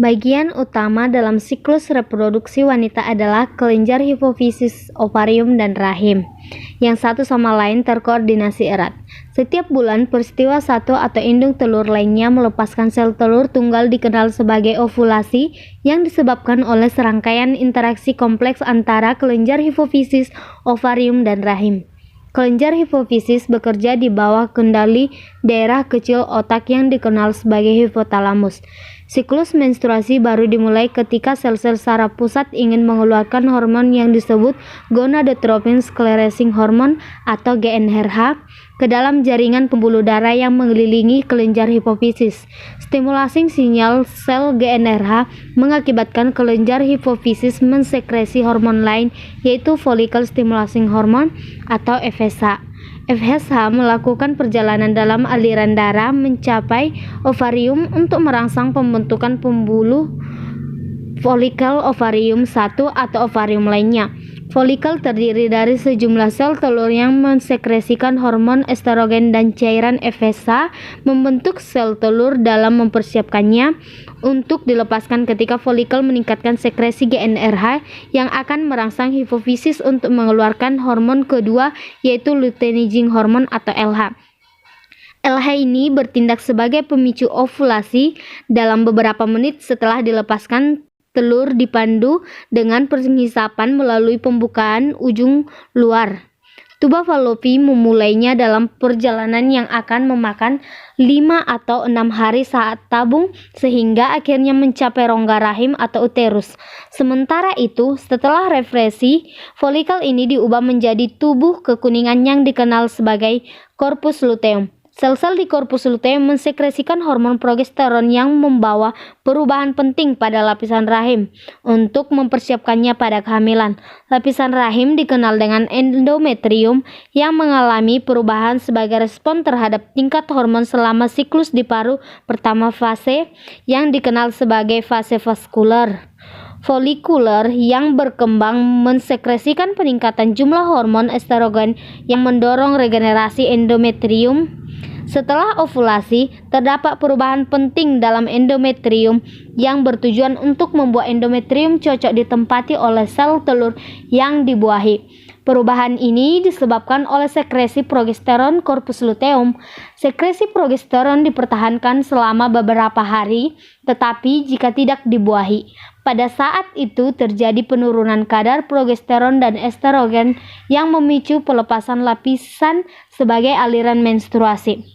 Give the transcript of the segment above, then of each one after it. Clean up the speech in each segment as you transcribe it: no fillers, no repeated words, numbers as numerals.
Bagian utama dalam siklus reproduksi wanita adalah kelenjar hipofisis, ovarium, dan rahim, yang satu sama lain terkoordinasi erat. Setiap bulan, peristiwa satu atau indung telur lainnya melepaskan sel telur tunggal dikenal sebagai ovulasi yang disebabkan oleh serangkaian interaksi kompleks antara kelenjar hipofisis, ovarium, dan rahim. Kelenjar hipofisis bekerja di bawah kendali daerah kecil otak yang dikenal sebagai hipotalamus. Siklus menstruasi baru dimulai ketika sel-sel saraf pusat ingin mengeluarkan hormon yang disebut gonadotropin sclerosing hormone atau GnRH ke dalam jaringan pembuluh darah yang mengelilingi kelenjar hipofisis. Stimulasi sinyal sel GnRH mengakibatkan kelenjar hipofisis mensekresi hormon lain, yaitu follicle stimulating hormone atau FSH. FSH melakukan perjalanan dalam aliran darah mencapai ovarium untuk merangsang pembentukan pembuluh folikel ovarium 1 atau ovarium lainnya. Folikel terdiri dari sejumlah sel telur yang mensekresikan hormon estrogen dan cairan FSH membentuk sel telur dalam mempersiapkannya untuk dilepaskan ketika folikel meningkatkan sekresi GnRH yang akan merangsang hipofisis untuk mengeluarkan hormon kedua, yaitu luteinizing hormone atau LH. LH ini bertindak sebagai pemicu ovulasi dalam beberapa menit setelah dilepaskan. Telur dipandu dengan penghisapan melalui pembukaan ujung luar. Tuba Fallopi memulainya dalam perjalanan yang akan memakan 5 atau 6 hari saat tabung sehingga akhirnya mencapai rongga rahim atau uterus. Sementara itu, setelah refleksi, folikel ini diubah menjadi tubuh kekuningan yang dikenal sebagai corpus luteum. Sel-sel di korpus luteum mensekresikan hormon progesteron yang membawa perubahan penting pada lapisan rahim untuk mempersiapkannya pada kehamilan. Lapisan rahim dikenal dengan endometrium yang mengalami perubahan sebagai respon terhadap tingkat hormon selama siklus di paruh pertama fase yang dikenal sebagai fase vaskular. Folikuler yang berkembang mensekresikan peningkatan jumlah hormon estrogen yang mendorong regenerasi endometrium. Setelah ovulasi, terdapat perubahan penting dalam endometrium yang bertujuan untuk membuat endometrium cocok ditempati oleh sel telur yang dibuahi. Perubahan ini disebabkan oleh sekresi progesteron korpus luteum. Sekresi progesteron dipertahankan selama beberapa hari, tetapi jika tidak dibuahi, pada saat itu terjadi penurunan kadar progesteron dan estrogen yang memicu pelepasan lapisan sebagai aliran menstruasi.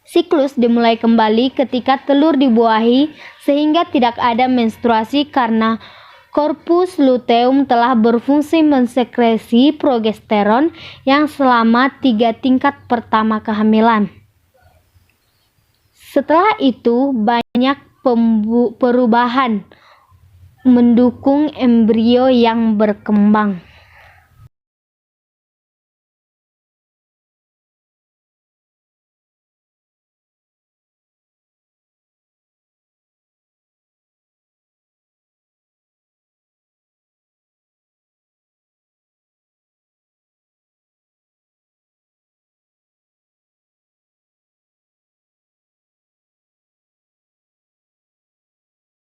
Siklus dimulai kembali ketika telur dibuahi sehingga tidak ada menstruasi karena korpus luteum telah berfungsi mensekresi progesteron yang selama 3 tingkat pertama kehamilan. Setelah itu banyak perubahan mendukung embrio yang berkembang.